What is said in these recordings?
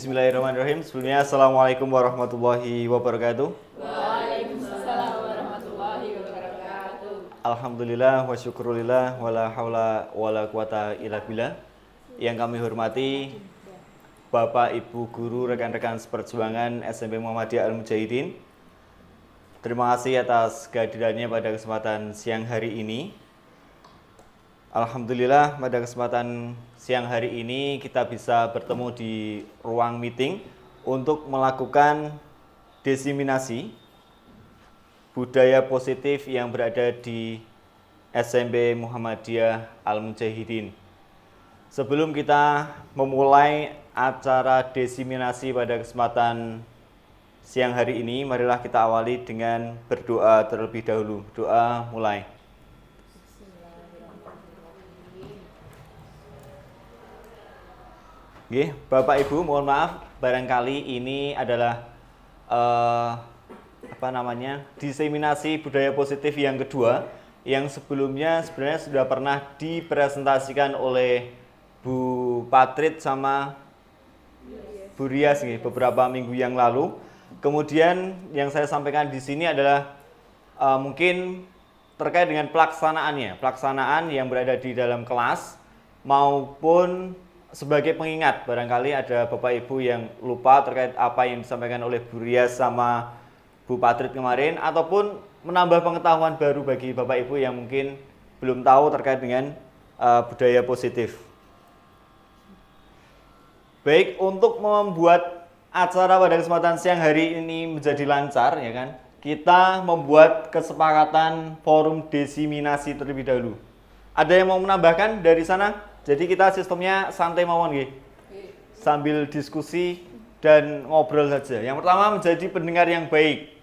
Bismillahirrahmanirrahim. Sebelumnya Assalamualaikum warahmatullahi wabarakatuh. Waalaikumsalam warahmatullahi wabarakatuh. Alhamdulillah wa syukurillah wa la haula wa la quwata illa billah. Yang kami hormati Bapak, Ibu, Guru, rekan-rekan seperjuangan SMP Muhammadiyah Al-Mujahidin. Terima kasih atas kehadirannya pada kesempatan siang hari ini. Alhamdulillah pada kesempatan siang hari ini kita bisa bertemu di ruang meeting untuk melakukan diseminasi budaya positif yang berada di SMP Muhammadiyah Al-Mujahidin. Sebelum kita memulai acara diseminasi pada kesempatan siang hari ini, marilah kita awali dengan berdoa terlebih dahulu. Doa mulai. Oke, Bapak Ibu, mohon maaf, barangkali ini adalah diseminasi budaya positif yang kedua, yang sebelumnya sebenarnya sudah pernah dipresentasikan oleh Bu Patrit sama Bu Rias beberapa minggu yang lalu. Kemudian yang saya sampaikan di sini adalah mungkin terkait dengan pelaksanaan yang berada di dalam kelas maupun sebagai pengingat. Barangkali ada Bapak Ibu yang lupa terkait apa yang disampaikan oleh Bu Rias sama Bu Patrit kemarin, ataupun menambah pengetahuan baru bagi Bapak Ibu yang mungkin belum tahu terkait dengan budaya positif. Baik, untuk membuat acara pada kesempatan siang hari ini menjadi lancar, ya kan, kita membuat kesepakatan forum diseminasi terlebih dahulu. Ada yang mau menambahkan dari sana? Jadi kita sistemnya santai mawon nggih. Sambil diskusi dan ngobrol saja. Yang pertama, menjadi pendengar yang baik.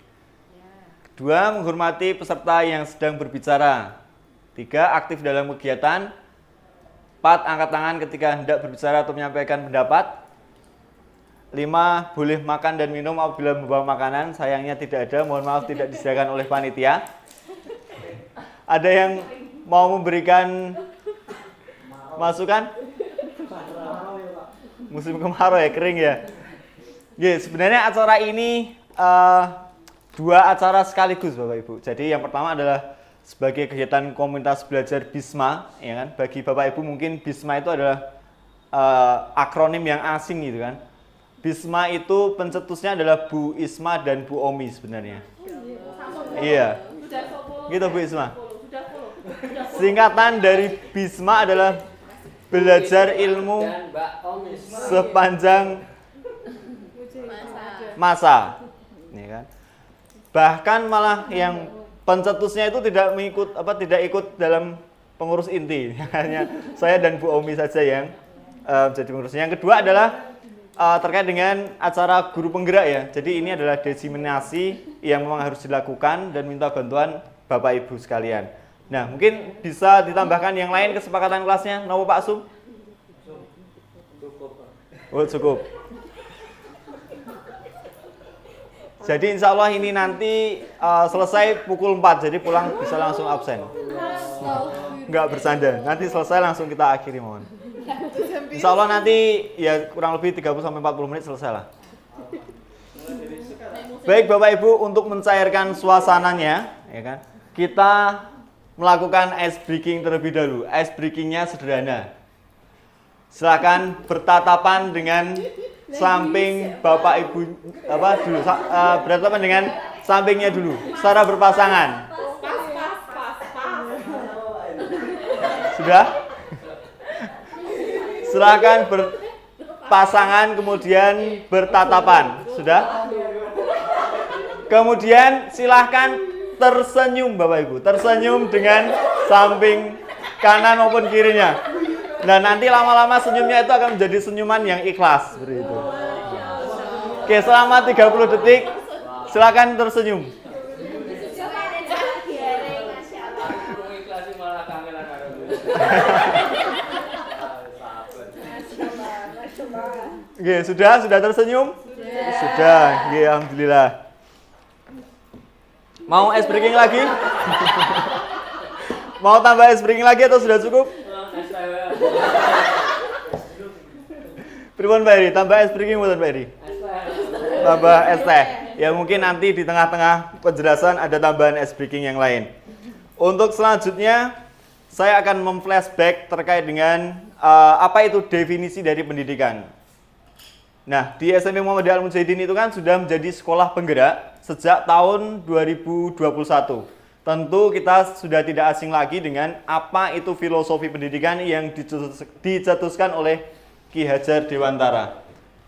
Kedua, menghormati peserta yang sedang berbicara. Tiga, aktif dalam kegiatan. 4, angkat tangan ketika hendak berbicara atau menyampaikan pendapat. 5, boleh makan dan minum apabila membawa makanan. Sayangnya tidak ada, mohon maaf tidak disediakan oleh panitia. Ada yang mau memberikan masukan? Musim kemarau ya, kering ya. Sebenarnya acara ini dua acara sekaligus Bapak Ibu. Jadi yang pertama adalah sebagai kegiatan komunitas belajar BISMA, ya kan? Bagi Bapak Ibu mungkin BISMA itu adalah akronim yang asing gitu kan. BISMA itu pencetusnya adalah Bu Isma dan Bu Omi sebenarnya. Iya. Gitu Bu Isma. Singkatan dari BISMA adalah belajar ilmu sepanjang masa. Ya kan? Bahkan malah yang pencetusnya itu tidak ikut dalam pengurus inti. Hanya saya dan Bu Omi saja yang jadi pengurusnya. Yang kedua adalah terkait dengan acara guru penggerak ya. Jadi ini adalah diseminasi yang memang harus dilakukan dan minta bantuan Bapak Ibu sekalian. Nah, mungkin bisa ditambahkan yang lain kesepakatan kelasnya. Nopo Pak Sum? Oh, cukup. Jadi insya Allah ini nanti selesai pukul 4, jadi pulang bisa langsung absen. Enggak bercanda, nanti selesai langsung kita akhiri mohon. Insya Allah nanti ya kurang lebih 30-40 menit selesai lah. Baik Bapak Ibu, untuk mencairkan suasananya, ya kan, kita melakukan ice breaking terlebih dahulu. Ice breakingnya sederhana. Silakan bertatapan dengan samping Bapak Ibu dulu. Bertatapan dengan sampingnya dulu secara berpasangan. Sudah? Silakan berpasangan kemudian bertatapan. Sudah? Kemudian silahkan tersenyum Bapak Ibu. Tersenyum dengan samping kanan maupun kirinya. Nah nanti lama-lama senyumnya itu akan menjadi senyuman yang ikhlas seperti itu. Oke, selama 30 detik silakan tersenyum. Oke, sudah tersenyum? Sudah. Oke, alhamdulillah. Mau ice breaking lagi? Mau tambah ice breaking lagi atau sudah cukup? Pripun Pak Heri, tambah es breaking mboten Pak Heri? Tambah es teh. Ya mungkin nanti di tengah-tengah penjelasan ada tambahan es breaking yang lain. Untuk selanjutnya saya akan memflashback terkait dengan apa itu definisi dari pendidikan. Nah, di SMP Muhammadiyah Al-Mujahidin itu kan sudah menjadi sekolah penggerak sejak tahun 2021. Tentu kita sudah tidak asing lagi dengan apa itu filosofi pendidikan yang dicetuskan oleh Ki Hajar Dewantara.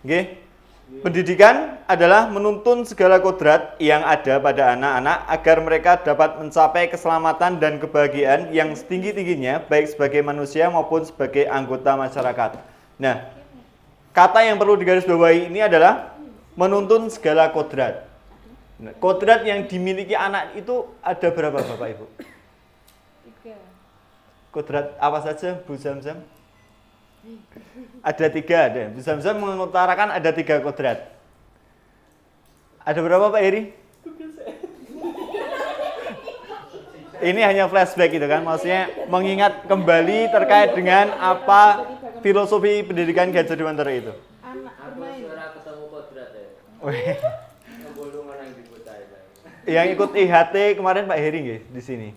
Oke. Pendidikan adalah menuntun segala kodrat yang ada pada anak-anak agar mereka dapat mencapai keselamatan dan kebahagiaan yang setinggi-tingginya baik sebagai manusia maupun sebagai anggota masyarakat. Nah, kata yang perlu digarisbawahi ini adalah menuntun segala kodrat. Nah, kodrat yang dimiliki anak itu ada berapa Bapak Ibu? 3. Kodrat apa saja Bu Zamzam? Ada 3 ada. Bu Zamzam mengutarakan ada 3 kodrat. Ada berapa Pak Heri? Ini hanya flashback gitu kan, maksudnya mengingat kembali terkait dengan apa filosofi pendidikan Ki Hajar Dewantara itu. Anak bermain. Ketemu kodrat ya. Yang ikut IHT kemarin Pak Heri nggih di sini.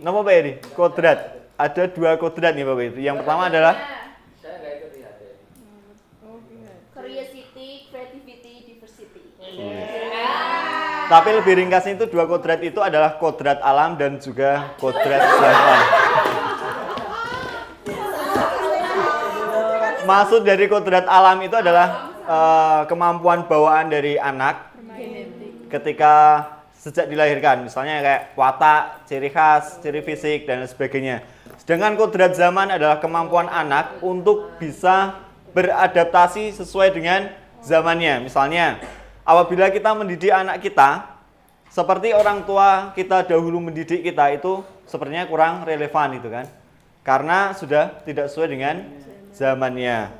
Nama Pak Heri? Kodrat. Ada 2 kodrat nih Bapak Ibu. Yang pertama adalah Saya nggak ikut IHT. Curiosity, creativity, diversity. tapi lebih ringkasnya itu 2 kodrat itu adalah kodrat alam dan juga kodrat zaman. Maksud dari kodrat alam itu adalah kemampuan bawaan dari anak ketika sejak dilahirkan, misalnya kayak watak, ciri khas, ciri fisik dan sebagainya. Sedangkan kodrat zaman adalah kemampuan anak untuk bisa beradaptasi sesuai dengan zamannya. Misalnya, apabila kita mendidik anak kita seperti orang tua kita dahulu mendidik kita, itu sepertinya kurang relevan itu kan. Karena sudah tidak sesuai dengan zamannya.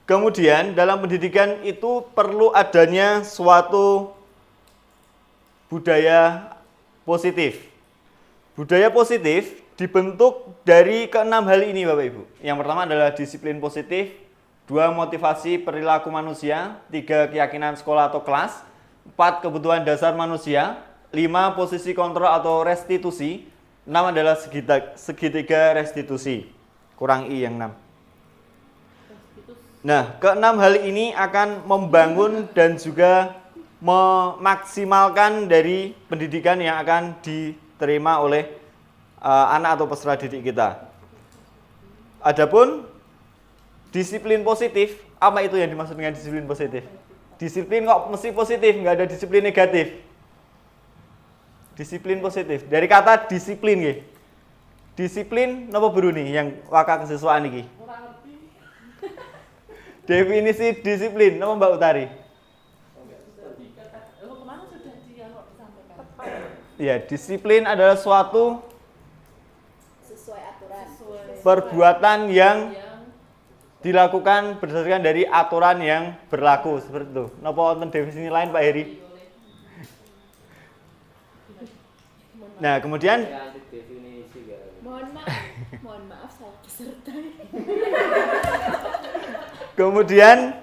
Kemudian dalam pendidikan itu perlu adanya suatu budaya positif. Budaya positif dibentuk dari ke-6 hal ini Bapak Ibu. Yang pertama adalah disiplin positif, 2 motivasi perilaku manusia, 3 keyakinan sekolah atau kelas, 4 kebutuhan dasar manusia, 5 posisi kontrol atau restitusi, 6 adalah segitiga restitusi. Kurang I yang 6. Nah, ke-6 hal ini akan membangun dan juga memaksimalkan dari pendidikan yang akan diterima oleh anak atau peserta didik kita. Adapun disiplin positif, apa itu yang dimaksud dengan disiplin positif? Disiplin kok mesti positif, nggak ada disiplin negatif. Disiplin positif, dari kata disiplin nggih. Disiplin napa buru nih yang waka kesiswaan iki? Definisi disiplin napa Mbak Utari? Ya, disiplin adalah suatu Sesuai aturan. perbuatan yang dilakukan berdasarkan dari aturan yang berlaku, seperti itu. Napa wonten definisi lain Pak Heri? Nah, kemudian Saya anti definisi ya. Mohon maaf salah peserta. kemudian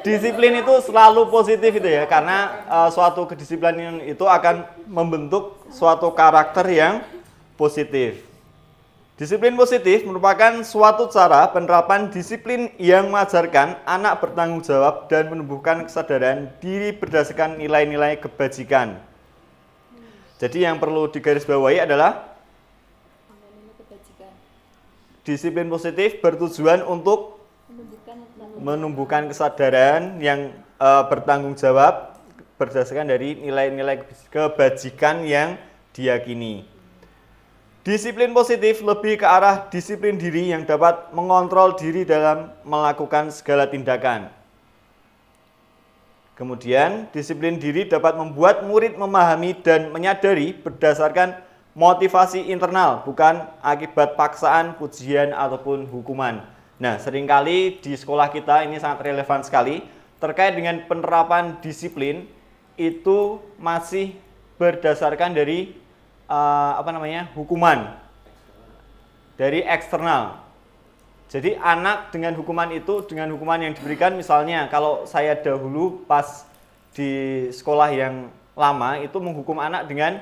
disiplin itu selalu positif itu ya, karena suatu kedisiplinan itu akan membentuk suatu karakter yang positif. Disiplin positif merupakan suatu cara penerapan disiplin yang mengajarkan anak bertanggung jawab dan menumbuhkan kesadaran diri berdasarkan nilai-nilai kebajikan. Jadi yang perlu digarisbawahi adalah disiplin positif bertujuan untuk menumbuhkan kesadaran yang bertanggung jawab berdasarkan dari nilai-nilai kebajikan yang diyakini. Disiplin positif lebih ke arah disiplin diri yang dapat mengontrol diri dalam melakukan segala tindakan. Kemudian, disiplin diri dapat membuat murid memahami dan menyadari berdasarkan motivasi internal, bukan akibat paksaan, pujian, ataupun hukuman. Nah, seringkali di sekolah kita ini sangat relevan sekali terkait dengan penerapan disiplin itu masih berdasarkan dari hukuman dari eksternal. Jadi anak dengan hukuman itu, dengan hukuman yang diberikan, misalnya kalau saya dahulu pas di sekolah yang lama itu menghukum anak dengan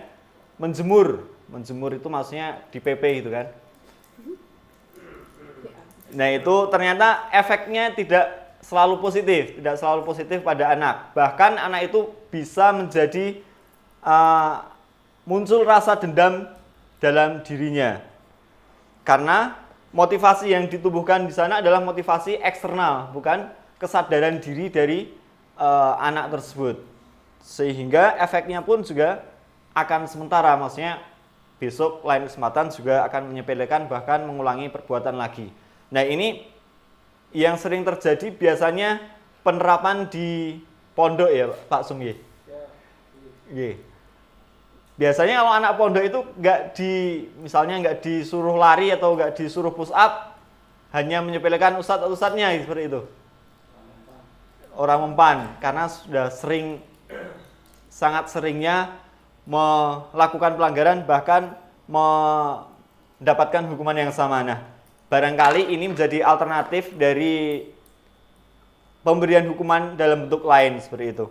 menjemur. Menjemur itu maksudnya di PP gitu kan. Nah itu ternyata efeknya tidak selalu positif pada anak. Bahkan anak itu bisa menjadi muncul rasa dendam dalam dirinya. Karena motivasi yang ditumbuhkan di sana adalah motivasi eksternal, bukan kesadaran diri dari anak tersebut. Sehingga efeknya pun juga akan sementara, maksudnya besok lain kesempatan juga akan menyepelekan bahkan mengulangi perbuatan lagi. Nah ini yang sering terjadi biasanya penerapan di pondok ya Pak Sum ya. Biasanya kalau anak pondok itu misalnya nggak disuruh lari atau nggak disuruh push up, hanya menyepelekan ustadz-ustadznya seperti itu. Orang mempan karena sudah sangat seringnya melakukan pelanggaran bahkan mendapatkan hukuman yang sama. Nah, barangkali ini menjadi alternatif dari pemberian hukuman dalam bentuk lain seperti itu.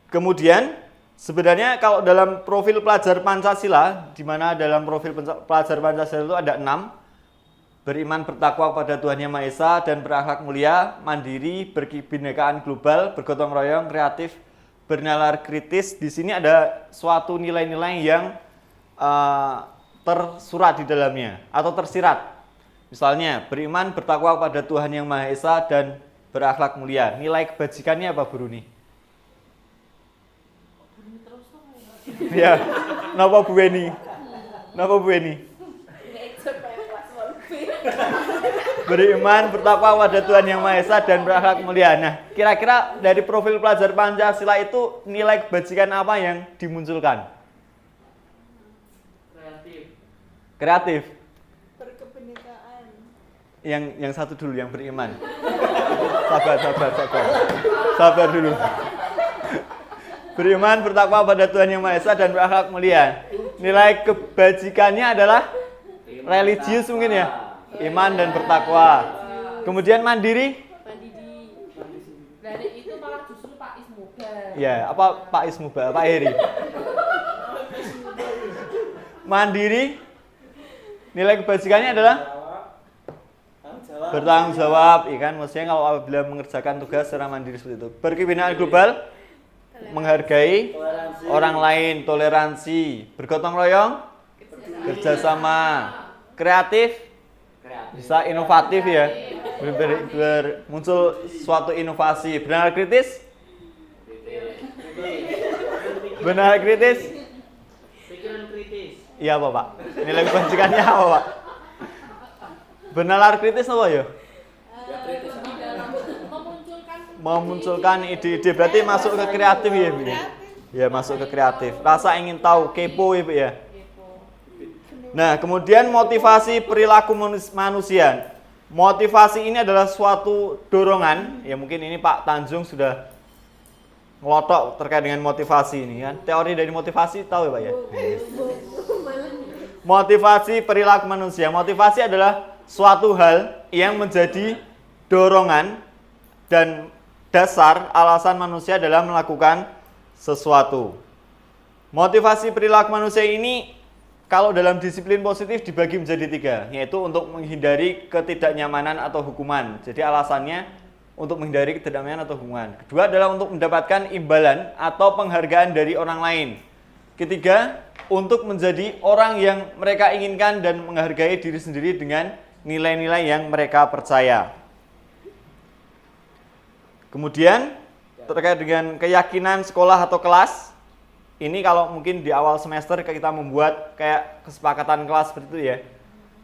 Kemudian sebenarnya kalau dalam profil pelajar Pancasila, di mana dalam profil pelajar Pancasila itu ada 6, beriman bertakwa kepada Tuhan Yang Maha Esa dan berakhlak mulia, mandiri, berkebinekaan global, bergotong royong, kreatif, bernalar kritis. Di sini ada suatu nilai-nilai yang tersurat di dalamnya atau tersirat. Misalnya, beriman bertakwa kepada Tuhan Yang Maha Esa dan berakhlak mulia. Nilai kebajikannya apa, Bu Runi? Ya, napa Bu Weni? Napa Bu Weni? Beriman, bertakwa kepada Tuhan Yang Maha Esa dan berakhlak mulia. Nah, kira-kira dari profil pelajar Pancasila itu nilai kebajikan apa yang dimunculkan? Kreatif. Berkebinekaan. Yang satu dulu, yang beriman. Sabar dulu. Beriman, bertakwa pada Tuhan Yang Maha Esa dan berakhlak mulia. Nilai kebajikannya adalah religius mungkin ya. Iman dan bertakwa. Kemudian mandiri. Dari itu malah justru Pak Ismuba. Ya, apa Pak Ismuba, Pak Heri. Mandiri. Nilai kebajikannya adalah bertanggung jawab, ya kan? Maksudnya kalau apabila mengerjakan tugas secara mandiri seperti itu. Berkebinekaan global, menghargai orang lain, toleransi, bergotong royong, kerjasama, kreatif, bisa inovatif ya, muncul suatu inovasi. Benar kritis? Benar kritis? Pikiran kritis. Iya apa Pak? Nilai kebajikannya apa Pak? Benar kritis apa ya? Kritis. Memunculkan ide-ide, berarti masuk ke kreatif ya Bu? Ya masuk ke kreatif. Rasa ingin tahu, kepo ya Bu ya? Nah, kemudian motivasi perilaku manusia. Motivasi ini adalah suatu dorongan. Ya mungkin ini Pak Tanjung sudah ngelotok terkait dengan motivasi ini kan. Teori dari motivasi tahu ya Pak ya? Motivasi perilaku manusia. Motivasi adalah suatu hal yang menjadi dorongan dan dasar alasan manusia dalam melakukan sesuatu. Motivasi perilaku manusia ini kalau dalam disiplin positif dibagi menjadi 3, yaitu untuk menghindari ketidaknyamanan atau hukuman. Jadi alasannya untuk menghindari ketidaknyamanan atau hukuman. Kedua adalah untuk mendapatkan imbalan atau penghargaan dari orang lain. Ketiga, untuk menjadi orang yang mereka inginkan dan menghargai diri sendiri dengan nilai-nilai yang mereka percaya. Kemudian terkait dengan keyakinan sekolah atau kelas. Ini kalau mungkin di awal semester kita membuat kayak kesepakatan kelas seperti itu ya.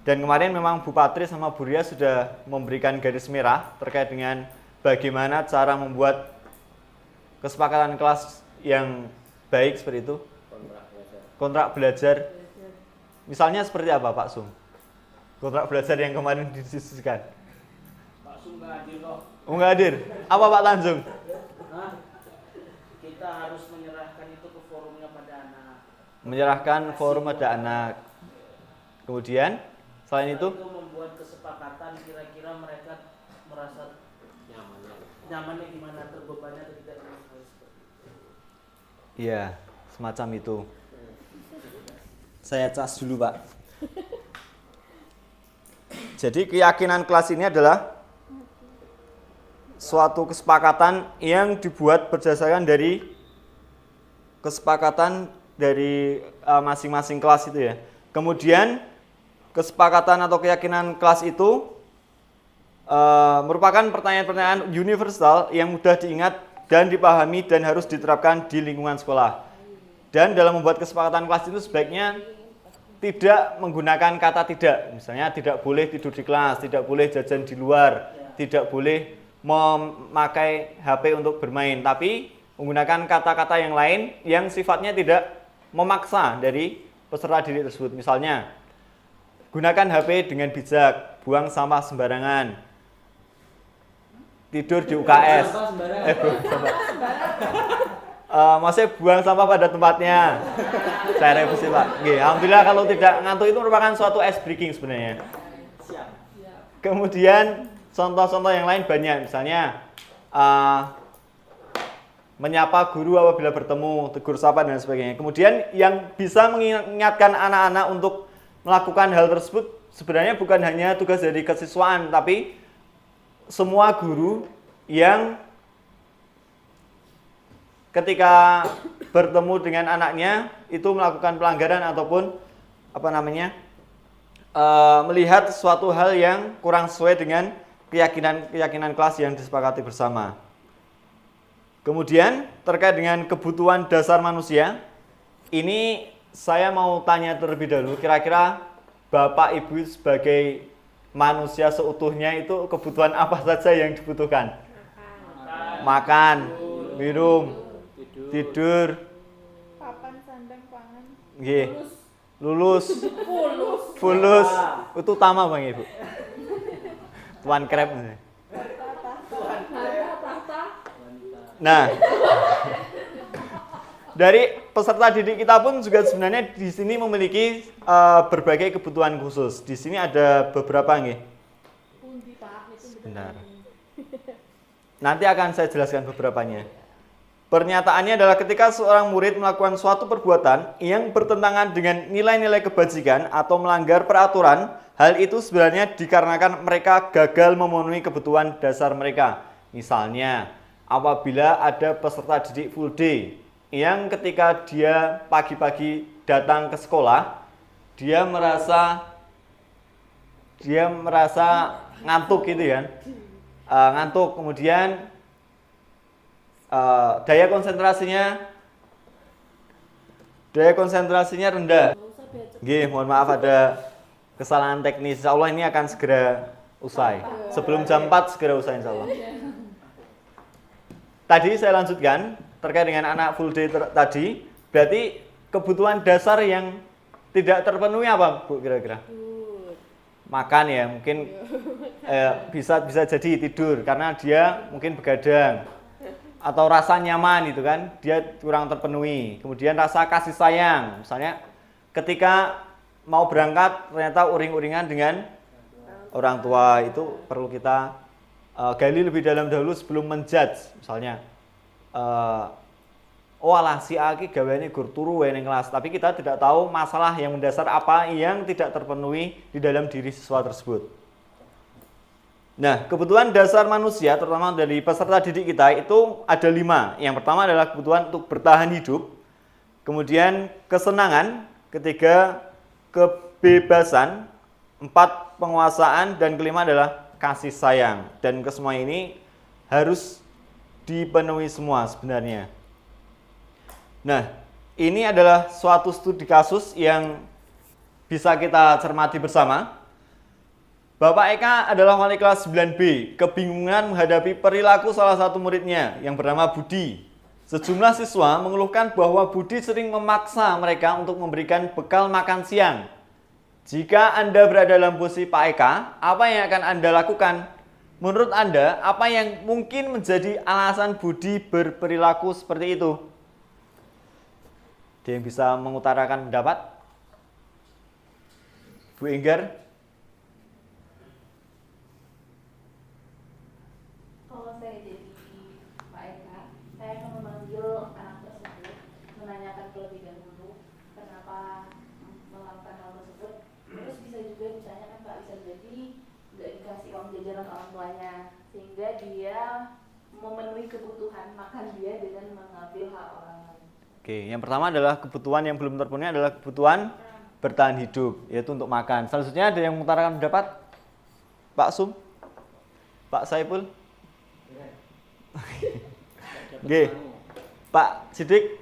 Dan kemarin memang Bu Patri sama Bu Ria sudah memberikan garis merah terkait dengan bagaimana cara membuat kesepakatan kelas yang baik seperti itu. Kontrak belajar. Misalnya seperti apa Pak Sum? Kontrak belajar yang kemarin didiskusikan. Pak Sum nggak hadir kok. Oh nggak hadir. Apa Pak Tanjung? Kita harus menyerahkan itu ke forumnya pada anak. Menyerahkan forum pada anak. Kemudian selain itu membuat kesepakatan kesepakatan kira-kira mereka merasa nyamannya gimana, terbebannya atau tidak dengan hal seperti itu. Iya, semacam itu. Saya cas dulu, Pak. Jadi keyakinan kelas ini adalah suatu kesepakatan yang dibuat berdasarkan dari kesepakatan dari masing-masing kelas itu ya. Kemudian kesepakatan atau keyakinan kelas itu merupakan pertanyaan-pertanyaan universal yang mudah diingat dan dipahami dan harus diterapkan di lingkungan sekolah. Dan dalam membuat kesepakatan kelas itu sebaiknya tidak menggunakan kata tidak. Misalnya tidak boleh tidur di kelas, tidak boleh jajan di luar, tidak boleh memakai HP untuk bermain, tapi menggunakan kata-kata yang lain yang sifatnya tidak memaksa dari peserta didik tersebut. Misalnya, gunakan HP dengan bijak, buang sampah sembarangan, tidur di UKS. Maksudnya buang sampah pada tempatnya. Saya revisi, Pak. Oke, alhamdulillah kalau tidak ngantuk itu merupakan suatu ice breaking sebenarnya. Kemudian contoh-contoh yang lain banyak, misalnya menyapa guru apabila bertemu, tegur sapa dan sebagainya. Kemudian yang bisa mengingatkan anak-anak untuk melakukan hal tersebut sebenarnya bukan hanya tugas dari kesiswaan, tapi semua guru yang ketika bertemu dengan anaknya itu melakukan pelanggaran ataupun melihat suatu hal yang kurang sesuai dengan keyakinan kelas yang disepakati bersama. Kemudian terkait dengan kebutuhan dasar manusia, ini saya mau tanya terlebih dahulu, kira-kira Bapak Ibu sebagai manusia seutuhnya itu kebutuhan apa saja yang dibutuhkan? Makan, minum, tidur, Papan, sandang, pangan. nggih. Lulus. Fulus. Itu utama Bang Ibu. Tuan krep. Nah, dari peserta didik kita pun juga sebenarnya di sini memiliki berbagai kebutuhan khusus. Di sini ada beberapa nggih. Benar. Nanti akan saya jelaskan beberapanya. Pernyataannya adalah ketika seorang murid melakukan suatu perbuatan yang bertentangan dengan nilai-nilai kebajikan atau melanggar peraturan, hal itu sebenarnya dikarenakan mereka gagal memenuhi kebutuhan dasar mereka. Misalnya, apabila ada peserta didik full day yang ketika dia pagi-pagi datang ke sekolah, dia merasa ngantuk gitu kan. Ngantuk, kemudian daya konsentrasinya rendah. Nggih, mohon maaf ada kesalahan teknis. Insya Allah ini akan segera usai. Sebelum jam 4 segera usai insya Allah. Tadi saya lanjutkan terkait dengan anak full day tadi. Berarti kebutuhan dasar yang tidak terpenuhi apa Bu kira-kira? Makan ya, mungkin bisa jadi tidur karena dia mungkin begadang. Atau rasa nyaman itu kan, dia kurang terpenuhi. Kemudian rasa kasih sayang, misalnya ketika mau berangkat ternyata uring-uringan dengan orang tua, itu perlu kita gali lebih dalam dahulu sebelum menjudge. Misalnya, alah si A ki gaweane gur turu wae ning kelas, tapi kita tidak tahu masalah yang mendasar apa yang tidak terpenuhi di dalam diri siswa tersebut. Nah, kebutuhan dasar manusia, terutama dari peserta didik kita, itu ada 5. Yang pertama adalah kebutuhan untuk bertahan hidup. Kemudian kesenangan. Ketiga, kebebasan. 4, penguasaan. Dan kelima adalah kasih sayang. Dan kesemua ini harus dipenuhi semua sebenarnya. Nah, ini adalah suatu studi kasus yang bisa kita cermati bersama. Bapak Eka adalah wali kelas 9B, kebingungan menghadapi perilaku salah satu muridnya yang bernama Budi. Sejumlah siswa mengeluhkan bahwa Budi sering memaksa mereka untuk memberikan bekal makan siang. Jika Anda berada dalam posisi Pak Eka, apa yang akan Anda lakukan? Menurut Anda, apa yang mungkin menjadi alasan Budi berperilaku seperti itu? Ada yang bisa mengutarakan pendapat? Bu Enggar? kebutuhan makan dia dengan mengambil hak orang lain. Oke, yang pertama adalah kebutuhan yang belum terpenuhi adalah kebutuhan bertahan hidup, yaitu untuk makan. Selanjutnya ada yang mengutarakan pendapat? Pak Sum? Pak Saiful? Oke. Pak Sidik?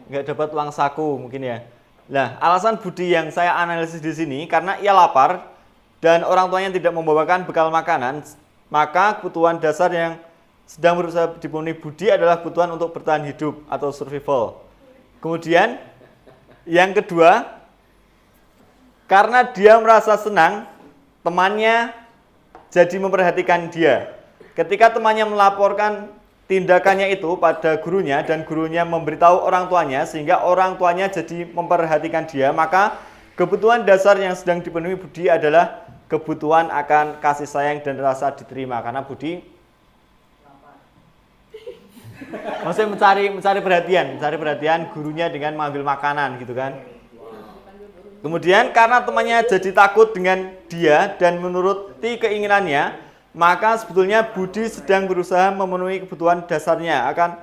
Nggak dapat uang saku mungkin ya. Nah, alasan Budi yang saya analisis di sini karena ia lapar dan orang tuanya tidak membawakan bekal makanan, maka kebutuhan dasar yang sedang berusaha dipenuhi Budi adalah kebutuhan untuk bertahan hidup atau survival. Kemudian yang kedua, karena dia merasa senang, temannya jadi memperhatikan dia. Ketika temannya melaporkan tindakannya itu pada gurunya dan gurunya memberitahu orang tuanya sehingga orang tuanya jadi memperhatikan dia, maka kebutuhan dasar yang sedang dipenuhi Budi adalah kebutuhan akan kasih sayang dan rasa diterima karena Budi maksudnya mencari perhatian gurunya dengan mengambil makanan gitu kan. Kemudian karena temannya jadi takut dengan dia dan menuruti keinginannya, maka sebetulnya Budi sedang berusaha memenuhi kebutuhan dasarnya akan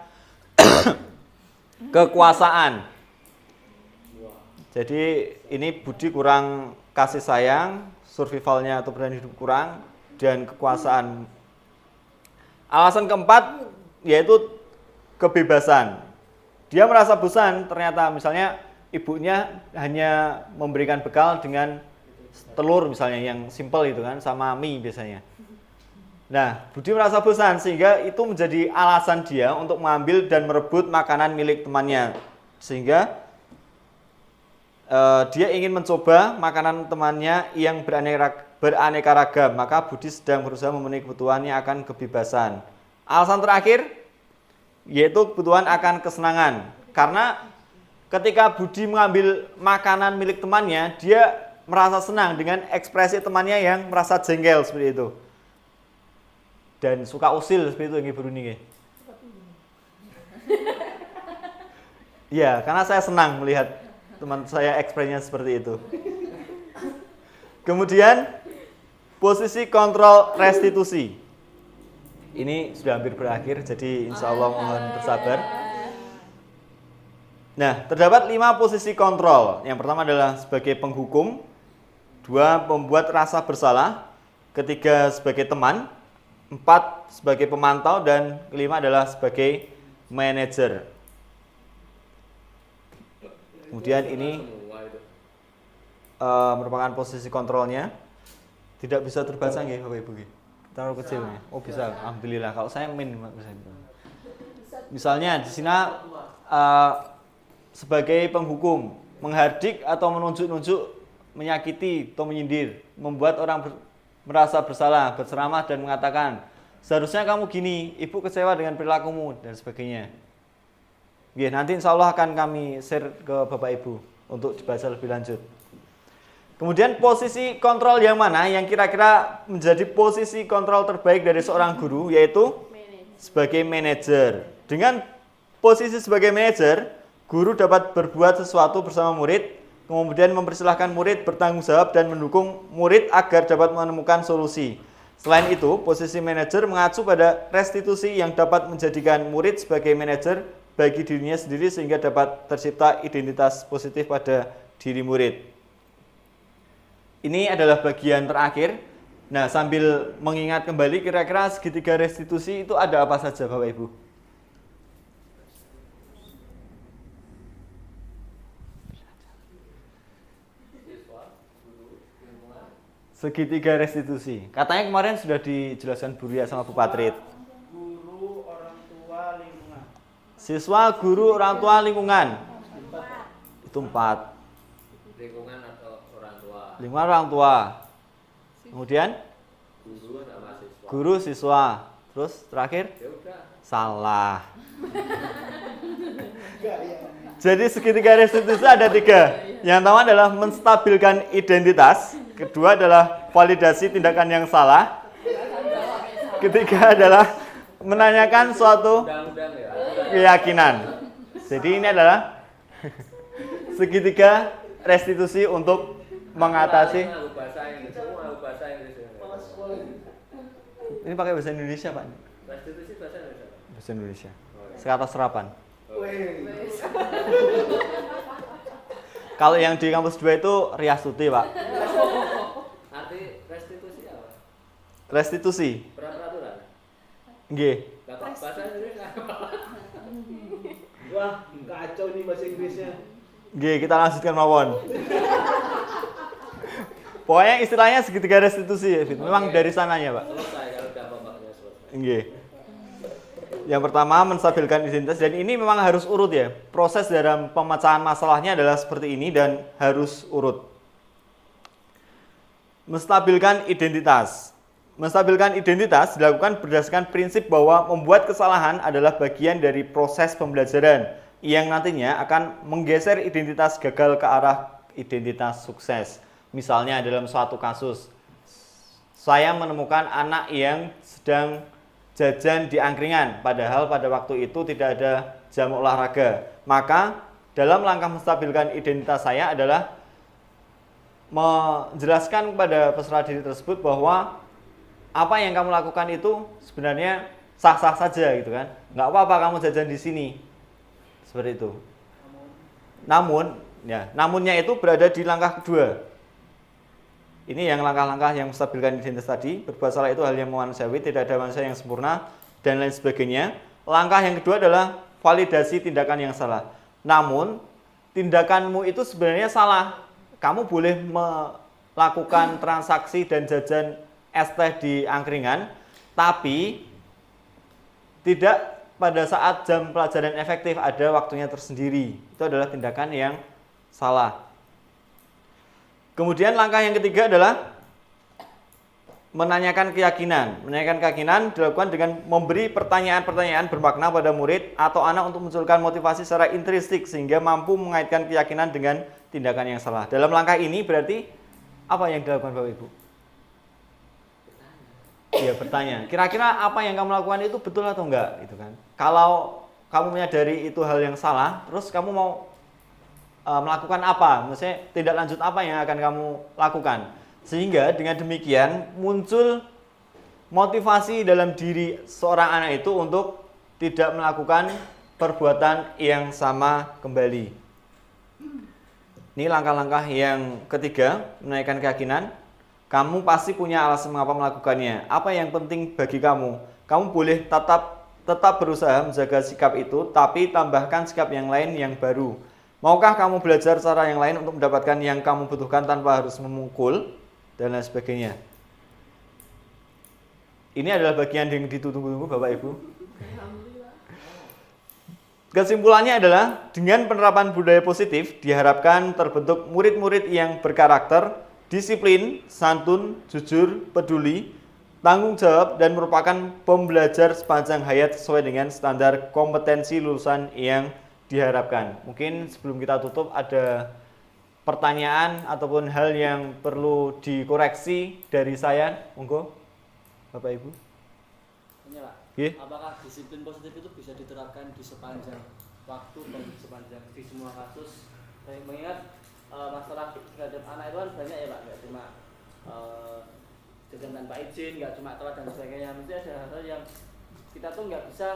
kekuasaan. Jadi ini Budi kurang kasih sayang, survivalnya atau bertahan hidup kurang, dan kekuasaan. Alasan keempat yaitu kebebasan. Dia merasa bosan, ternyata misalnya ibunya hanya memberikan bekal dengan telur misalnya yang simple itu kan, sama mie biasanya. Nah, Budi merasa bosan sehingga itu menjadi alasan dia untuk mengambil dan merebut makanan milik temannya. Sehingga dia ingin mencoba makanan temannya yang beraneka ragam. Maka Budi sedang berusaha memenuhi kebutuhannya akan kebebasan. Alasan terakhir yaitu kebutuhan akan kesenangan. Karena ketika Budi mengambil makanan milik temannya, dia merasa senang dengan ekspresi temannya yang merasa jengkel seperti itu. Dan suka usil seperti itu yang Ibu Runi. Iya, karena saya senang melihat teman saya ekspresinya seperti itu. Kemudian posisi kontrol restitusi. Ini sudah hampir berakhir, jadi insya Allah mohon bersabar. Nah, terdapat 5 posisi kontrol. Yang pertama adalah sebagai penghukum, 2 membuat rasa bersalah, 3 sebagai teman, 4 sebagai pemantau, dan 5 adalah sebagai manajer. Kemudian ini merupakan posisi kontrolnya. Tidak bisa terbaca nggih Bapak Ibu nggih? Terlalu kecil ya? Oh bisa, alhamdulillah. Kalau saya min misalnya di sini sebagai penghukum, menghardik atau menunjuk-nunjuk, menyakiti atau menyindir, membuat orang merasa bersalah, berceramah dan mengatakan, seharusnya kamu gini, ibu kecewa dengan perilakumu, dan sebagainya. Ya, nanti insya Allah akan kami share ke Bapak Ibu untuk dibaca lebih lanjut. Kemudian posisi kontrol yang mana yang kira-kira menjadi posisi kontrol terbaik dari seorang guru, yaitu sebagai manajer. Dengan posisi sebagai manajer, guru dapat berbuat sesuatu bersama murid, kemudian mempersilahkan murid bertanggung jawab dan mendukung murid agar dapat menemukan solusi. Selain itu, posisi manajer mengacu pada restitusi yang dapat menjadikan murid sebagai manajer bagi dirinya sendiri sehingga dapat tercipta identitas positif pada diri murid. Ini adalah bagian terakhir. Nah, sambil mengingat kembali kira-kira segitiga restitusi itu ada apa saja Bapak Ibu? Segitiga restitusi. Katanya kemarin sudah dijelaskan Bu Ria sama Bu Patrit. Guru, orang tua, lingkungan. Siswa, guru, orang tua, lingkungan. Itu 4. Lingkungan atau orang tua. Lingkungan orang tua. Kemudian Guru sama siswa. guru, siswa. Terus terakhir Ya udah. salah. Jadi segitiga restitusi ada 3. Yang pertama adalah menstabilkan identitas. Kedua adalah validasi tindakan yang salah. Ketiga adalah menanyakan suatu Undang-undang ya. keyakinan. Jadi ini adalah segitiga restitusi untuk mengatasi. Aku bahasa Inggris, semua aku bahasa Inggris. Ini pakai bahasa Indonesia, Pak. Restitusi bahasa Indonesia. bahasa Indonesia. Oh, ya. Kata serapan. Wih. Kalau yang di kampus 2 itu riastuti, Pak. Arti restitusi apa? Restitusi. Peraturan. Nggih. Bahasa Indonesia. Wah, kacau nih bahasa Inggrisnya. Nggih, kita lanjutkan mawon. Pokoknya istilahnya segitiga restitusi ya, Fit. Memang dari sananya, Pak. Selesai kalau udah pokoknya selesai. Nggih. Yang pertama menstabilkan identitas dan ini memang harus urut ya. Proses dalam pemecahan masalahnya adalah seperti ini dan harus urut. Menstabilkan identitas. Menstabilkan identitas dilakukan berdasarkan prinsip bahwa membuat kesalahan adalah bagian dari proses pembelajaran yang nantinya akan menggeser identitas gagal ke arah identitas sukses. Misalnya dalam suatu kasus, saya menemukan anak yang sedang jajan di angkringan, padahal pada waktu itu tidak ada jam olahraga. Maka dalam langkah menstabilkan identitas saya adalah menjelaskan kepada peserta didik tersebut bahwa apa yang kamu lakukan itu sebenarnya sah-sah saja gitu kan. Nggak apa-apa kamu jajan di sini. Seperti itu. Namunnya itu berada di langkah kedua. Ini yang langkah-langkah yang menstabilkan identitas tadi. Berbuat salah itu hal yang manusiawi, tidak ada manusia yang sempurna, dan lain sebagainya. Langkah yang kedua adalah validasi tindakan yang salah. Namun, tindakanmu itu sebenarnya salah. Kamu boleh melakukan transaksi dan jajan es teh di angkringan, tapi tidak pada saat jam pelajaran efektif, ada waktunya tersendiri. Itu adalah tindakan yang salah. Kemudian langkah yang ketiga adalah menanyakan keyakinan. Menanyakan keyakinan dilakukan dengan memberi pertanyaan-pertanyaan bermakna pada murid atau anak untuk munculkan motivasi secara intrinsik sehingga mampu mengaitkan keyakinan dengan tindakan yang salah. Dalam langkah ini berarti apa yang dilakukan Bapak Ibu? Iya, bertanya. Kira-kira apa yang kamu lakukan itu betul atau enggak, gitu kan? Kalau kamu menyadari itu hal yang salah, terus kamu mau melakukan apa? Maksudnya tindak lanjut apa yang akan kamu lakukan? Sehingga dengan demikian muncul motivasi dalam diri seorang anak itu untuk tidak melakukan perbuatan yang sama kembali. Ini langkah-langkah yang ketiga, menaikkan keyakinan. Kamu pasti punya alasan mengapa melakukannya. Apa yang penting bagi kamu? Kamu boleh tetap berusaha menjaga sikap itu, tapi tambahkan sikap yang lain yang baru. Maukah kamu belajar cara yang lain untuk mendapatkan yang kamu butuhkan tanpa harus memukul dan lain sebagainya? Ini adalah bagian yang ditunggu-tunggu Bapak Ibu. Kesimpulannya adalah dengan penerapan budaya positif diharapkan terbentuk murid-murid yang berkarakter, disiplin, santun, jujur, peduli, tanggung jawab, dan merupakan pembelajar sepanjang hayat sesuai dengan standar kompetensi lulusan yang diharapkan. Mungkin sebelum kita tutup ada pertanyaan ataupun hal yang perlu dikoreksi dari saya. Monggo Bapak Ibu. Ini Pak, apakah disiplin positif itu bisa diterapkan di sepanjang waktu dan sepanjang di semua kasus? Mengingat masalah terhadap anak itu kan banyak ya Pak, nggak cuma jajan tanpa izin, nggak cuma telat dan sebagainya. Mesti ada hal-hal yang kita tuh nggak bisa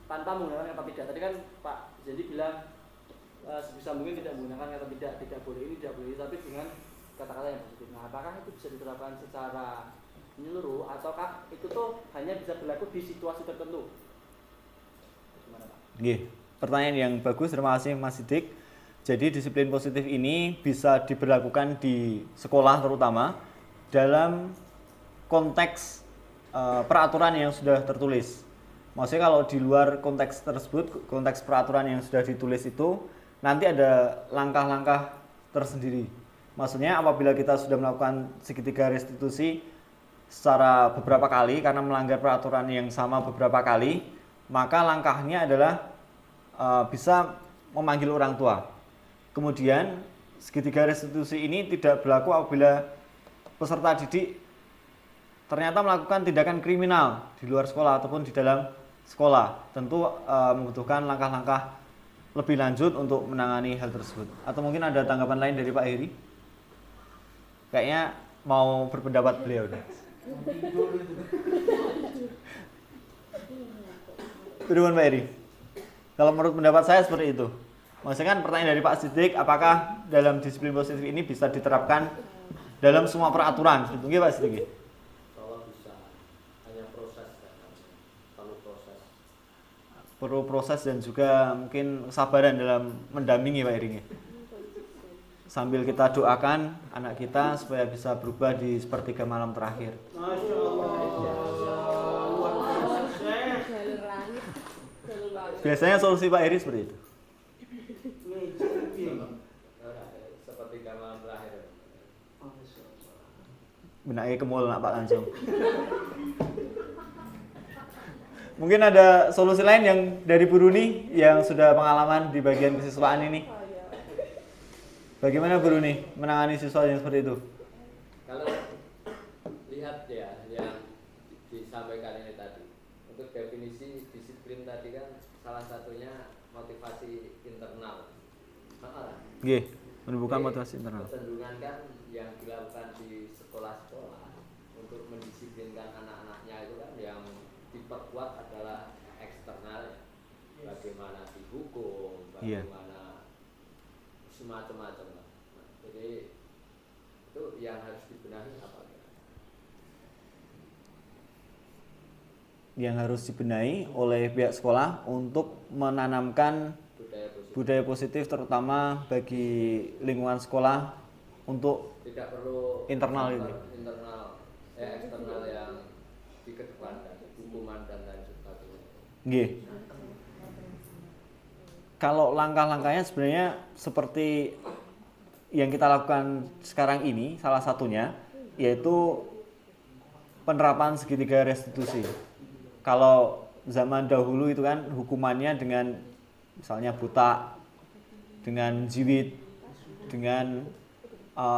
tanpa menggunakan kata tidak. Tadi kan Pak Jadi bilang sebisa mungkin tidak menggunakan kata tidak boleh ini, tidak boleh ini, tapi dengan kata-kata yang positif. Nah, apakah itu bisa diterapkan secara menyeluruh ataukah itu tuh hanya bisa berlaku di situasi tertentu? Gimana Pak? Pertanyaan yang bagus, terima kasih Mas Sidik. Jadi disiplin positif ini bisa diberlakukan di sekolah terutama dalam konteks peraturan yang sudah tertulis. Maksudnya kalau di luar konteks tersebut, konteks peraturan yang sudah ditulis itu, nanti ada langkah-langkah tersendiri. Maksudnya apabila kita sudah melakukan segitiga restitusi secara beberapa kali karena melanggar peraturan yang sama beberapa kali, maka langkahnya adalah bisa memanggil orang tua. Kemudian segitiga restitusi ini tidak berlaku apabila peserta didik ternyata melakukan tindakan kriminal di luar sekolah ataupun di dalam sekolah. Tentu membutuhkan langkah-langkah lebih lanjut untuk menangani hal tersebut. Atau mungkin ada tanggapan lain dari Pak Heri? Kayaknya mau berpendapat beliau. Bagaimana Pak Eri? Kalau menurut pendapat saya seperti itu. Maksudnya kan pertanyaan dari Pak Siddiq, apakah dalam disiplin positif ini bisa diterapkan dalam semua peraturan? Sebetulnya Pak Siddiq. Kalau bisa, hanya proses kan, perlu proses. Perlu proses dan juga mungkin kesabaran dalam mendampingi Pak Eri. Sambil kita doakan anak kita supaya bisa berubah di sepertiga malam terakhir. Masya Allah. Luar biasa. Jalur langit. Biasanya solusi Pak Eri seperti itu. Seperti malam terakhir. Benaknya ke mall nak Pak langsung. Mungkin ada solusi lain yang dari Bu Runi yang sudah pengalaman di bagian kesiswaan ini. Bagaimana Bu Runi menangani siswa yang seperti itu? Kalau lihat ya yang disampaikan ini tadi, untuk definisi disiplin tadi kan salah satunya motivasi internal. Nggih, menumbuhkan motivasi internal. Kecenderungan kan yang dilakukan di sekolah-sekolah untuk mendisiplinkan anak-anaknya itu kan yang diperkuat adalah eksternal, bagaimana dihukum, bagaimana semacam-macam lah. Jadi itu yang harus dibenahi apa? Yang harus dibenahi oleh pihak sekolah untuk menanamkan budaya positif terutama bagi lingkungan sekolah untuk tidak perlu internal ini. Eksternal yang dikedepankan, hukuman dan lain sebagainya. Nggih. Kalau langkah-langkahnya sebenarnya seperti yang kita lakukan sekarang ini, salah satunya yaitu penerapan segitiga restitusi. Kalau zaman dahulu itu kan hukumannya dengan misalnya buta, dengan jiwit, dengan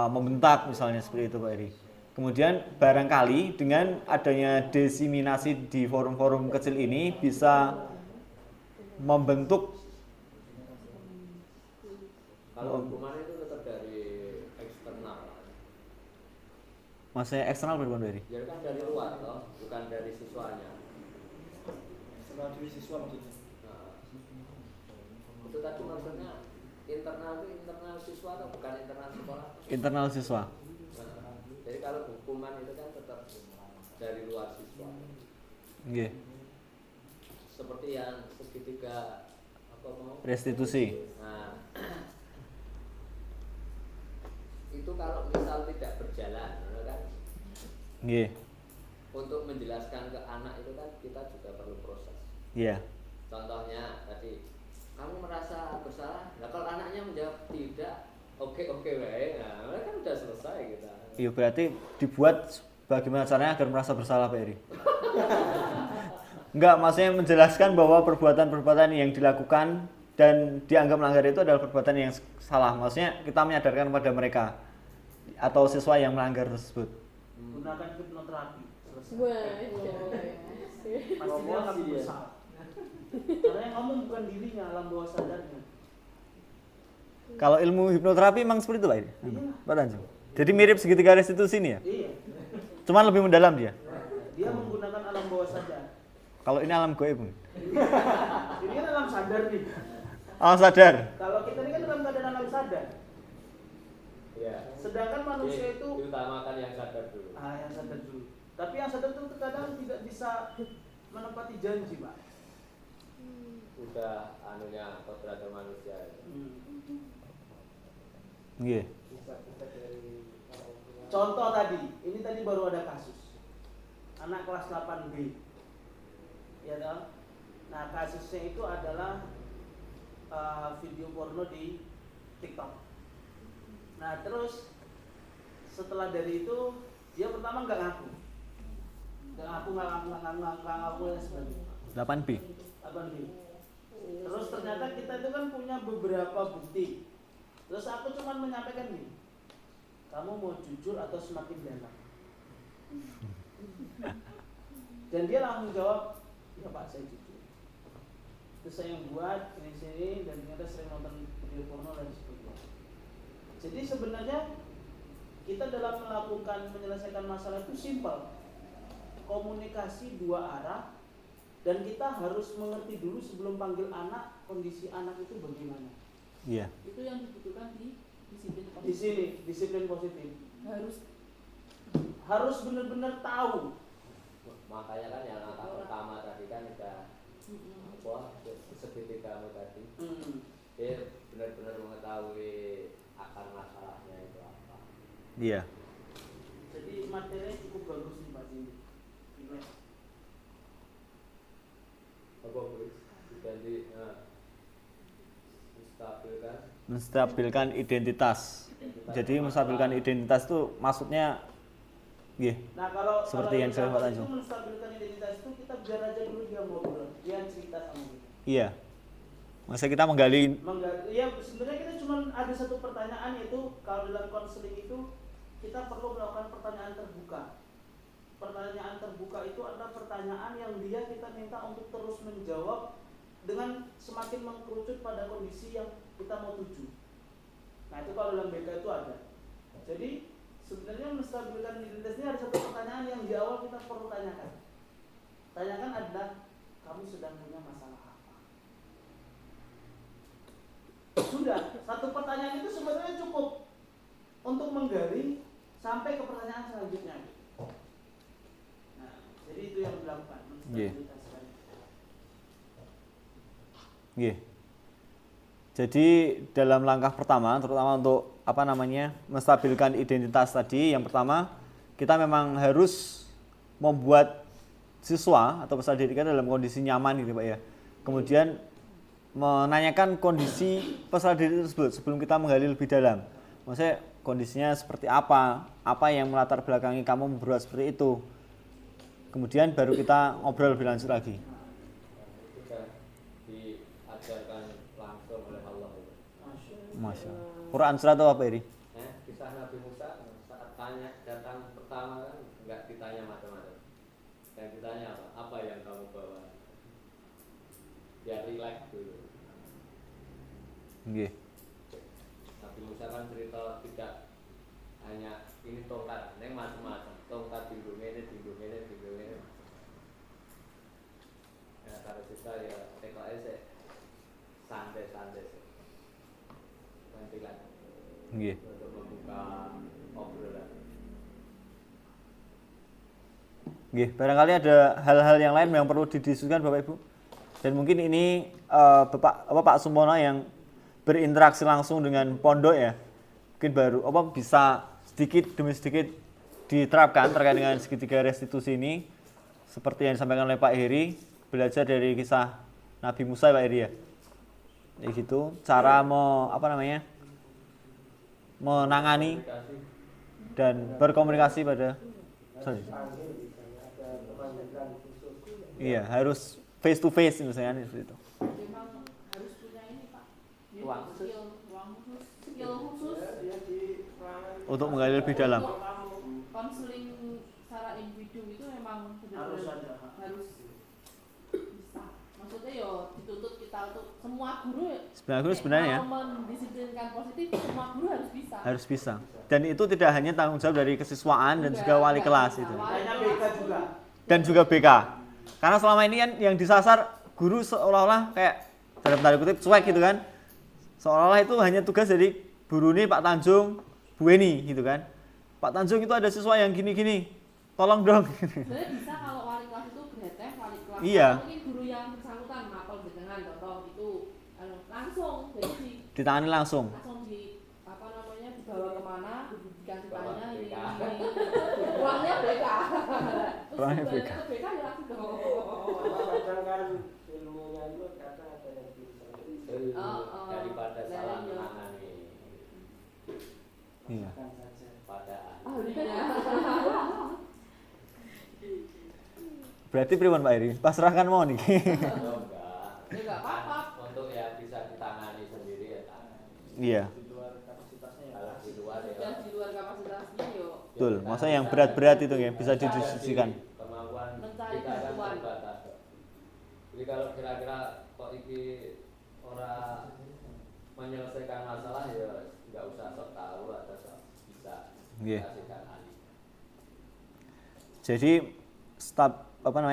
membentak misalnya seperti itu Pak Eri. Kemudian barangkali dengan adanya diseminasi di forum-forum kecil ini bisa membentuk. Kalau hukuman itu tetap dari eksternal. Maksudnya eksternal berapa Eri? Ya kan dari luar toh, bukan dari siswanya. Setelah dari siswa maksudnya. Nah, itu tadi maksudnya internal itu internal siswa atau bukan internal sekolah? Internal siswa. Nah, jadi kalau hukuman itu kan tetap dari luar siswa. Nggih. Seperti yang segitiga apa mau? Restitusi. Nah, itu kalau misal tidak berjalan, kan? Nggih. Untuk menjelaskan ke anak itu kan kita juga perlu proses. Iya. Contohnya tadi, kamu merasa bersalah. Nah kalau anaknya menjawab tidak, oke baik. Nah, kan udah selesai kita. Iya berarti dibuat bagaimana caranya agar merasa bersalah Pak Eri. Enggak, maksudnya menjelaskan bahwa perbuatan-perbuatan yang dilakukan dan dianggap melanggar itu adalah perbuatan yang salah. Maksudnya kita menyadarkan kepada mereka atau siswa yang melanggar tersebut. Gunakan hipnoterapi. Wah, Pasti dia akan bersalah. Karena yang ngomong bukan dirinya, alam bawah sadarnya. Kalau ilmu hipnoterapi memang seperti itu Pak Eri. Iya. Pak Tanjung. Jadi mirip segitiga restitusi ini ya. Iya. Cuman lebih mendalam dia. Dia menggunakan alam bawah sadar. Kalau ini alam gaib. Ini kan alam sadar nih. Alam sadar. Kalau kita ini kan dalam keadaan alam sadar. Ya. Sedangkan manusia itu diutamakan yang sadar dulu. yang sadar dulu. Tapi yang sadar itu terkadang tidak bisa menepati janji, Pak. Udah anunya kodrat manusia. Nggih. Contoh tadi, ini tadi baru ada kasus. Anak kelas 8B. Ya dong. Nah, kasusnya itu adalah video porno di TikTok. Nah, terus setelah dari itu dia pertama nggak ngaku dan sebagainya. 8B. 8B. Terus ternyata kita itu kan punya beberapa bukti. Terus aku cuma menyampaikan gini, kamu mau jujur atau semakin dalam? Dan dia langsung jawab, ya Pak saya jujur. Terus saya yang buat ini dan ternyata sering nonton video porno dan sebagainya. Jadi sebenarnya kita dalam melakukan menyelesaikan masalah itu simpel. Komunikasi dua arah Dan kita harus mengerti dulu sebelum panggil anak, kondisi anak itu bagaimana. Iya. Itu yang dibutuhkan di disiplin Di positif. sini disiplin positif. Harus Benar-benar tahu. Makanya kan yang langkah pertama tadi kan udah apa segitigamu tadi. Dia benar-benar mengetahui akar masalahnya itu apa. Iya. Jadi materinya cukup bagus nih Pak Cindy. Apa Bro? Diganti Menstabilkan identitas. Jadi menstabilkan identitas itu maksudnya nggih. Nah, kalau Seperti yang saya dapat Tanjung. itu menstabilkan identitas itu kita biar aja dulu dia ngobrol, dia cerita sama kita. Iya. Masa kita menggali Ya sebenarnya kita cuma ada satu pertanyaan, yaitu kalau dalam konseling itu kita perlu melakukan pertanyaan terbuka. Pertanyaan terbuka itu adalah pertanyaan yang kita minta untuk terus menjawab dengan semakin mengkerucut pada kondisi yang kita mau tuju. Nah itu kalau dalam BK itu ada. Jadi sebenarnya menstabilkan identitas ini ada satu pertanyaan yang di awal kita perlu tanyakan. Tanyakan adalah, kamu sedang punya masalah apa? Sudah, satu pertanyaan itu sebenarnya cukup untuk menggali sampai ke pertanyaan selanjutnya. Nah, jadi itu yang dilakukan. Menstabilitaskan. nggih. Jadi dalam langkah pertama terutama untuk menstabilkan identitas tadi, yang pertama kita memang harus membuat siswa atau peserta didik kita dalam kondisi nyaman gitu Pak ya. Kemudian menanyakan kondisi peserta didik tersebut sebelum kita menggali lebih dalam. Maksudnya kondisinya seperti apa yang melatar belakangi kamu berbuat seperti itu. Kemudian baru kita ngobrol lebih lanjut lagi. Itu kan diajarkan langsung oleh Allah itu. Masya Allah. Quran surat apa ini? Kisah Nabi Musa saat datang pertama kan nggak ditanya macam-macam. Yang ditanya apa? Apa yang kamu bawa? Ya relax dulu. Nggih. Nabi Musa kan cerita tidak hanya ini tongkat, ini macam-macam. Tongkat tinggung ini. Ya kalau kita ya TKS santai-santai. Nantilah. Nggih. Untuk membuka obrolan. Nggih, barangkali ada hal-hal yang lain yang perlu didiskusikan Bapak Ibu. Dan mungkin ini Pak Sumono yang berinteraksi langsung dengan pondok ya. Mungkin baru bisa sedikit demi sedikit diterapkan terkait dengan segitiga restitusi ini, seperti yang disampaikan oleh Pak Heri, belajar dari kisah Nabi Musa Pak Heri ya. Kayak gitu, cara menangani dan berkomunikasi pada iya, harus face to face misalnya seperti itu. memang harus punya ini Pak. Ruang khusus. Skill khusus Untuk menggali lebih dalam. untuk konseling secara individu itu memang Harus benar-benar ada. harus bisa. Maksudnya yo dituntut kita untuk semua guru Sebenarnya mau mendisiplinkan positif, semua guru harus bisa. Dan itu tidak hanya tanggung jawab dari kesiswaan dan juga wali kelas itu. Kayaknya BK juga. Dan juga BK. Karena selama ini kan yang disasar guru seolah-olah kayak dalam tanda kutip cuek gitu kan. Seolah-olah itu hanya tugas dari Bu Runi, Pak Tanjung, Bu Eni gitu kan. Pak Tanjung itu ada siswa yang gini-gini, tolong dong. Sebenarnya bisa kalau wali kelas itu berhete, wali kelas Iya. atau mungkin guru yang bersangkutan mapel dengan contoh itu langsung jadi Ditangani langsung. dibawa kemana, dikasih tanya ini uangnya BK. Uangnya BK. Terus BK ya langsung dong. Kadang kan ilmunya itu kadang ada yang bisa. Daripada Nah, salah iya. menangani Iya. pada Berarti pripun Pak Heri? Pasrahkan mau nih. enggak. Ya enggak apa-apa. Untuk yang bisa ditangani sendiri ya tangani. Iya. Di luar kapasitasnya ya. Kalau di luar ya Yang di luar kapasitasnya yo Betul. Masa yang berat-berat itu ya bisa didiskusikan. Kemampuan Mencari kita kan bantuan. terbatas. Jadi kalau kira-kira kok iki orang menyelesaikan masalah ya nggak usah sok tahu atau sok bisa Nggih. kasihkan ahli. Jadi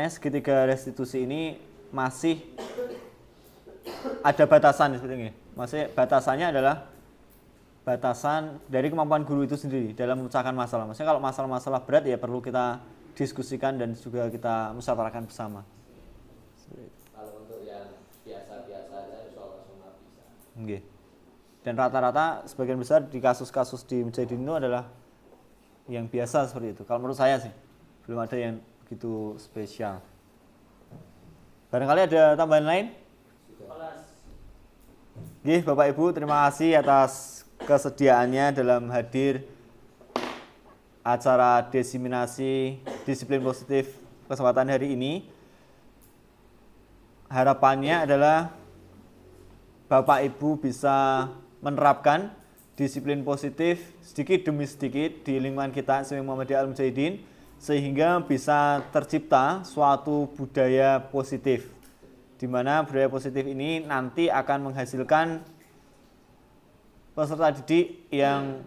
segitiga restitusi ini masih ada batasan seperti ini. Masih batasannya adalah batasan dari kemampuan guru itu sendiri dalam memecahkan masalah. Maksudnya kalau masalah-masalah berat ya perlu kita diskusikan dan juga kita musyawarahkan bersama. Kalau untuk yang biasa-biasa aja insya Allah semua bisa. Okay. Dan rata-rata sebagian besar di kasus-kasus di Mujahidin itu adalah yang biasa seperti itu. Kalau menurut saya sih belum ada yang begitu spesial. Barangkali ada tambahan lain? Oke, Bapak Ibu, terima kasih atas kesediaannya dalam hadir acara desiminasi disiplin positif kesempatan hari ini. Harapannya adalah Bapak Ibu bisa menerapkan disiplin positif sedikit demi sedikit di lingkungan kita sebagai Muhammadiyah Al-Mujahidin sehingga bisa tercipta suatu budaya positif, di mana budaya positif ini nanti akan menghasilkan peserta didik yang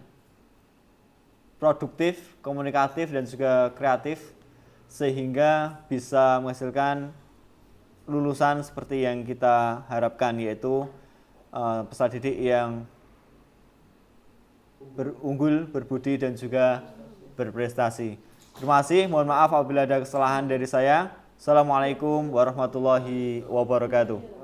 produktif, komunikatif, dan juga kreatif sehingga bisa menghasilkan lulusan seperti yang kita harapkan, yaitu peserta didik yang berunggul, berbudi, dan juga berprestasi. Terima kasih, mohon maaf apabila ada kesalahan dari saya. Assalamualaikum warahmatullahi wabarakatuh.